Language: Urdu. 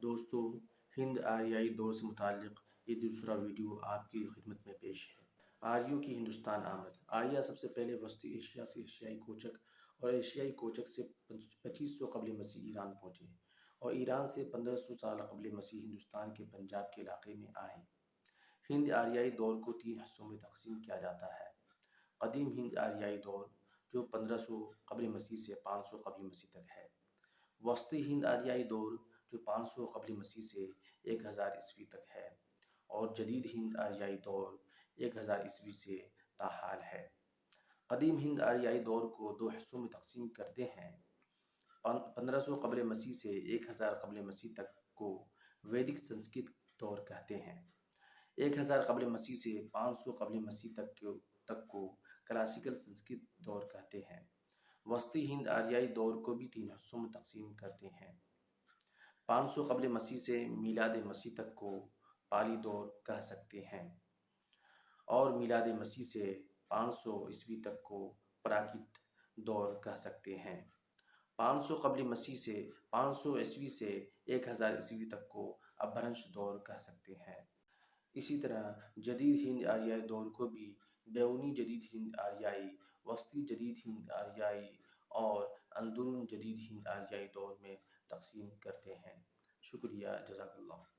دوستو، ہند آریائی دور سے متعلق یہ دوسرا ویڈیو آپ کی خدمت میں پیش ہے۔ آریوں کی ہندوستان آمد۔ آریہ سب سے پہلے وسطی ایشیا سے ایشیائی کوچک اور ایشیائی کوچک سے 2500 قبل مسیح ایران پہنچے اور ایران سے 1500 سال قبل مسیح ہندوستان کے پنجاب کے علاقے میں آئے۔ ہند آریائی دور کو 3 حصوں میں تقسیم کیا جاتا ہے۔ قدیم ہند آریائی دور جو 1500 قبل مسیح سے 500 قبل مسیح تک ہے۔ وسطی ہند آریائی دور جو 500 قبل مسیح سے 1000 عیسوی تک ہے، اور جدید ہند آریائی دور 1000 عیسوی سے تاحال ہے۔ قدیم ہند آریائی دور کو 2 حصوں میں تقسیم کرتے ہیں۔ 1500 قبل مسیح سے 1000 قبل مسیح تک کو ویدک سنسکرت دور کہتے ہیں۔ 1000 قبل مسیح سے 500 قبل مسیح تک کو کلاسیکل سنسکرت دور کہتے ہیں۔ وسطی ہند آریائی دور کو بھی 3 حصوں میں تقسیم کرتے ہیں۔ 500 قبل مسیح سے میلاد مسیح تک کو پالی دور کہہ سکتے ہیں، اور میلاد مسیح سے 500 عیسوی تک کو پراکرت دور کہہ سکتے ہیں۔ 500 قبل مسیح سے 500 عیسوی سے 1000 عیسوی تک کو ابھرنش دور کہہ سکتے ہیں۔ اسی طرح جدید ہند آریائی دور کو بھی بیرونی جدید ہند آریائی، وسطی جدید ہند آریائی اور اندرون جدید ہند آریائی دور میں تقسیم کرتے ہیں۔ شکریہ، جزاک اللہ۔